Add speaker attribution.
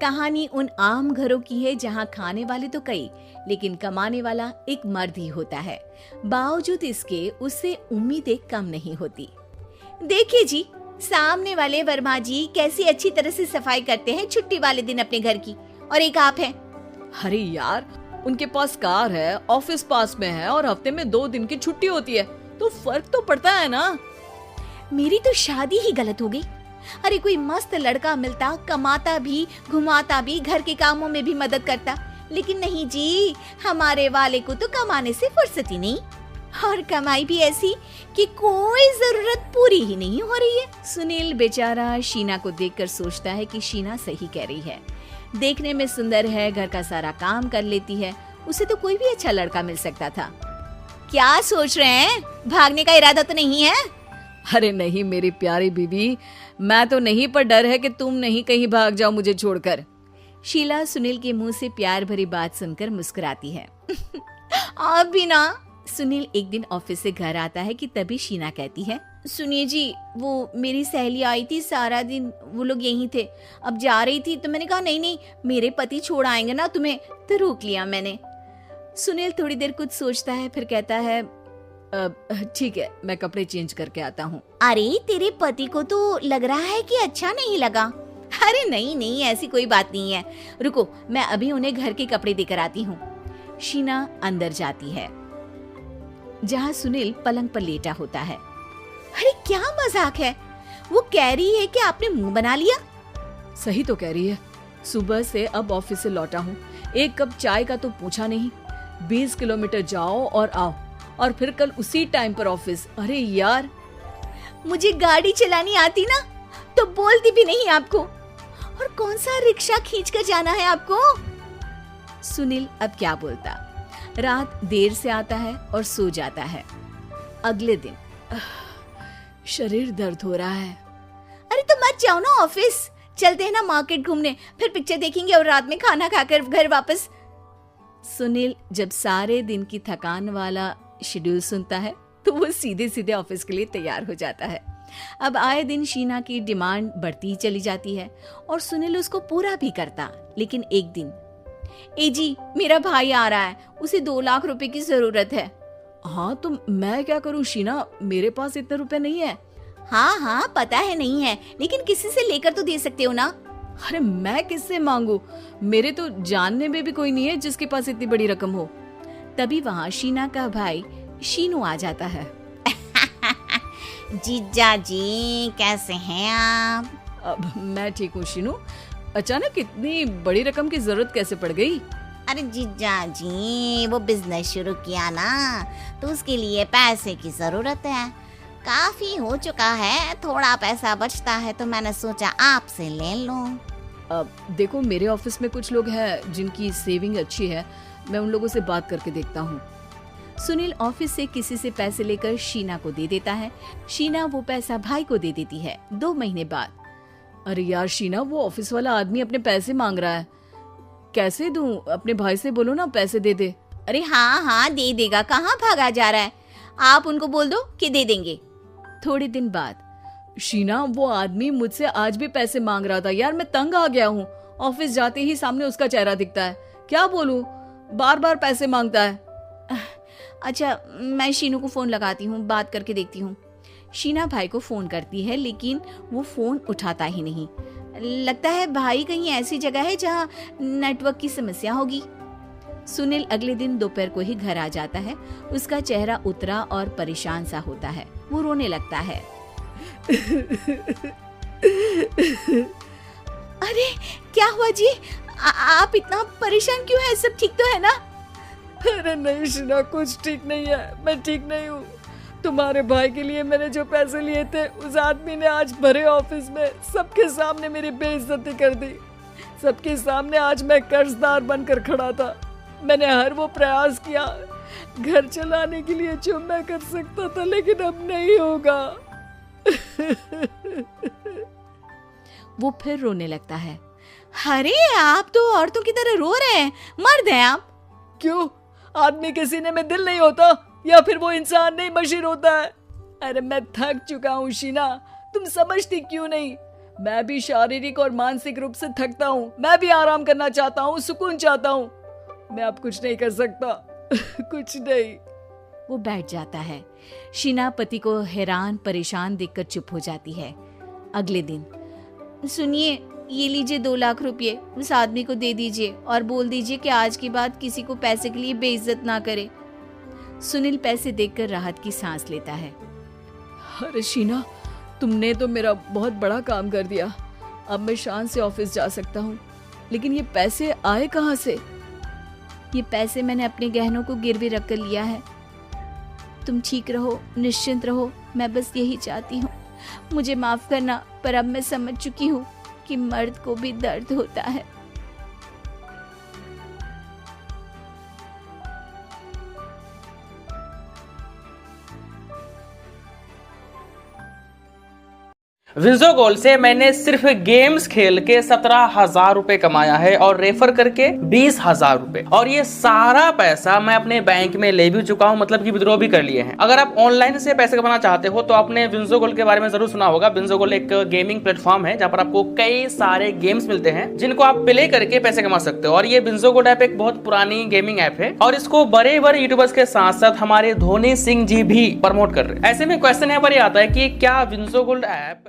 Speaker 1: कहानी उन आम घरों की है जहाँ खाने वाले तो कई, लेकिन कमाने वाला एक मर्द ही होता है। बावजूद इसके उससे उम्मीदें कम नहीं होती। देखिए जी, सामने वाले वर्मा जी कैसी अच्छी तरह से सफाई करते हैं छुट्टी वाले दिन अपने घर की, और एक आप हैं।
Speaker 2: अरे यार, उनके पास कार है, ऑफिस पास में है और हफ्ते में 2 दिन की छुट्टी होती है, तो फर्क तो पड़ता है ना।
Speaker 1: मेरी तो शादी ही गलत हो गई। अरे कोई मस्त लड़का मिलता, कमाता भी, घुमाता भी, घर के कामों में भी मदद करता, लेकिन नहीं जी, हमारे वाले को तो कमाने से फुर्सत ही नहीं, और कमाई भी ऐसी कि कोई जरूरत पूरी ही नहीं हो रही है। सुनील बेचारा शीना को देखकर सोचता है कि शीना सही कह रही है। देखने में सुंदर है, घर का सारा काम कर लेती है, उसे तो कोई भी अच्छा लड़का मिल सकता था। क्या सोच रहे हैं? भागने का इरादा तो नहीं है?
Speaker 2: अरे नहीं मेरी प्यारी बीबी, मैं तो नहीं, पर डर है कि तुम नहीं कहीं भाग जाओ मुझे छोड़कर।
Speaker 1: शीला सुनील के मुंह से प्यार भरी बात सुनकर मुस्कुराती है। आप भी ना। सुनील एक दिन ऑफिस से घर आता है कि तभी शीना कहती है, सुनिए जी, वो मेरी सहेली आई थी, सारा दिन वो लोग यहीं थे, अब जा रही थी तो मैंने कहा नहीं नहीं, मेरे पति छोड़ आएंगे ना तुम्हें, तो रोक लिया मैंने। सुनील थोड़ी देर कुछ सोचता है, फिर कहता है,
Speaker 2: ठीक है, मैं कपड़े चेंज करके आता हूँ।
Speaker 1: अरे तेरे पति को तो लग रहा है कि अच्छा नहीं लगा। अरे नहीं नहीं, ऐसी कोई बात नहीं है, रुको मैं अभी उन्हें घर के कपड़े देकर आती हूँ। शीना अंदर जाती है जहाँ सुनील पलंग पर लेटा होता है। अरे क्या मजाक है, वो कह रही है कि आपने मुंह बना लिया।
Speaker 2: सही तो कह रही है, सुबह से अब ऑफिस से लौटा हूँ, एक कप चाय का तो पूछा नहीं, 20 किलोमीटर जाओ और आओ, और फिर कल उसी टाइम पर ऑफिस। अरे यार,
Speaker 1: मुझे गाड़ी चलानी आती ना तो बोलती भी नहीं आपको, और कौन सा रिक्शा खींच कर जाना है आपको। सुनील अब क्या बोलता। रात देर से आता है और सो जाता है। अगले दिन
Speaker 2: शरीर दर्द हो रहा है।
Speaker 1: अरे तो मत जाओ ना ऑफिस, चलते हैं ना मार्केट घूमने, फिर पिक्चर देखेंगे और रात में खाना खाकर घर वापस। सुनील जब सारे दिन की थकान वाला शेड्यूल सुनता है तो वो सीधे सीधे ऑफिस के लिए तैयार हो जाता है। अब आए दिन शीना की डिमांड बढ़ती चली जाती है और सुनील उसको पूरा भी करता, लेकिन एक दिन, ए जी मेरा भाई आ रहा है, उसे 2 लाख रुपए की जरूरत है।
Speaker 2: हाँ तो मैं क्या करूँ शीना, मेरे पास इतने रुपए नहीं है।
Speaker 1: हाँ हाँ पता है नहीं है, लेकिन किसी से लेकर तो दे सकते हो ना।
Speaker 2: अरे मैं किससे मांगू, मेरे तो जानने में भी कोई नहीं है जिसके पास इतनी बड़ी रकम हो।
Speaker 1: तभी वहाँ शीना का भाई शीनू आ जाता है। जीजा जी कैसे हैं आप?
Speaker 2: अब मैं ठीक हूँ शीनू, अचानक इतनी बड़ी रकम की जरूरत कैसे पड़ गई?
Speaker 3: अरे जीजा जी, वो बिजनेस शुरू किया ना, तो उसके लिए पैसे की जरूरत है, काफी हो चुका है, थोड़ा पैसा बचता है तो मैंने सोचा आपसे ले लूं।
Speaker 2: अब देखो, मेरे ऑफिस में कुछ लोग हैं जिनकी सेविंग अच्छी है, मैं उन लोगों से बात करके देखता हूँ।
Speaker 1: सुनील ऑफिस से किसी से पैसे लेकर शीना को दे देता है। शीना वो पैसा भाई को दे देती है 2 महीने बाद।
Speaker 2: अरे यार शीना, वो ऑफिस वाला आदमी अपने पैसे मांग रहा है, कैसे दूं? अपने भाई से बोलो ना पैसे दे दे।
Speaker 1: अरे हाँ हाँ दे देगा, कहाँ भागा जा रहा है, आप उनको बोल दो कि दे देंगे। थोड़े दिन बाद,
Speaker 2: शीना वो आदमी मुझसे आज भी पैसे मांग रहा था यार, मैं तंग आ गया हूँ, ऑफिस जाते ही सामने उसका चेहरा दिखता है, क्या बोलूं, बार बार पैसे मांगता है।
Speaker 1: अच्छा मैं शीनू को फोन लगाती हूँ, बात करके देखती हूँ। शीना भाई को फोन करती है, लेकिन वो फोन उठाता ही नहीं। लगता है भाई कहीं ऐसी जगह है जहाँ नेटवर्क की समस्या होगी। सुनील अगले दिन दोपहर को ही घर आ जाता है। उसका चेहरा उतरा और परेशान सा होता है, वो रोने लगता है। अरे क्या हुआ जी, आप इतना परेशान क्यों हैं, सब ठीक तो है ना?
Speaker 2: अरे नहीं शीना, कुछ ठीक नहीं है, मैं ठीक नहीं हूँ। तुम्हारे भाई के लिए मैंने जो पैसे लिए थे, उस आदमी ने आज भरे ऑफिस में सबके सामने मेरी बेइज्जती कर दी। सबके सामने आज मैं कर्जदार बनकर खड़ा था। मैंने हर वो प्रयास किया घर चलाने के लिए जो मैं कर सकता था, लेकिन अब नहीं होगा।
Speaker 1: वो फिर रोने लगता है। अरे आप तो औरतों की तरह रो रहे हैं, मर्द हैं आप।
Speaker 2: क्यों, आदमी के सीने में दिल नहीं होता, या फिर वो इंसान नहीं मशीन होता है? अरे मैं थक चुका हूँ शीना, तुम समझती क्यों नहीं? मैं भी शारीरिक और मानसिक रूप से थकता हूँ, मैं भी आराम करना चाहता हूँ, सुकून चाहता हूँ। मैं अब कुछ नहीं कर सकता। कुछ नहीं।
Speaker 1: वो बैठ जाता है। शीना पति को हैरान परेशान देखकर चुप हो जाती है। अगले दिन, सुनिए, ये लीजिए 2 लाख रुपए, उस आदमी को दे दीजिए और बोल दीजिए कि आज के बाद किसी को पैसे के लिए बेइज्जत ना करे। सुनील पैसे देखकर राहत की सांस लेता है।
Speaker 2: अरे शीना, तुमने तो मेरा बहुत बड़ा काम कर दिया। अब मैं शान से ऑफिस जा सकता हूँ। लेकिन ये पैसे आए कहाँ से?
Speaker 1: ये पैसे मैंने अपने गहनों को गिरवी रख कर लिया है। तुम ठीक रहो, निश्चिंत रहो, मैं बस यही चाहती हूँ। मुझे माफ करना, पर अब मैं समझ चुकी हूँ कि मर्द को भी दर्द होता है।
Speaker 4: विंजो गोल्ड से मैंने सिर्फ गेम्स खेल के 17,000 रुपए कमाया है और रेफर करके 20,000 रुपए, और ये सारा पैसा मैं अपने बैंक में ले भी चुका हूँ, मतलब कि विड्रॉ भी कर लिए हैं। अगर आप ऑनलाइन से पैसे कमाना चाहते हो तो आपने विंजो गोल्ड के बारे में जरूर सुना होगा। विंजो गोल्ड एक गेमिंग प्लेटफॉर्म है जहाँ पर आपको कई सारे गेम्स मिलते हैं जिनको आप प्ले करके पैसे कमा सकते हो। और ये विंजो गोल्ड ऐप एक बहुत पुरानी गेमिंग ऐप है और इसको बड़े बड़े यूट्यूबर्स के साथ साथ हमारे धोनी सिंह जी भी प्रमोट कर रहे हैं। ऐसे में क्वेश्चन यहाँ पर ये आता है कि क्या विंजो गोल्ड ऐप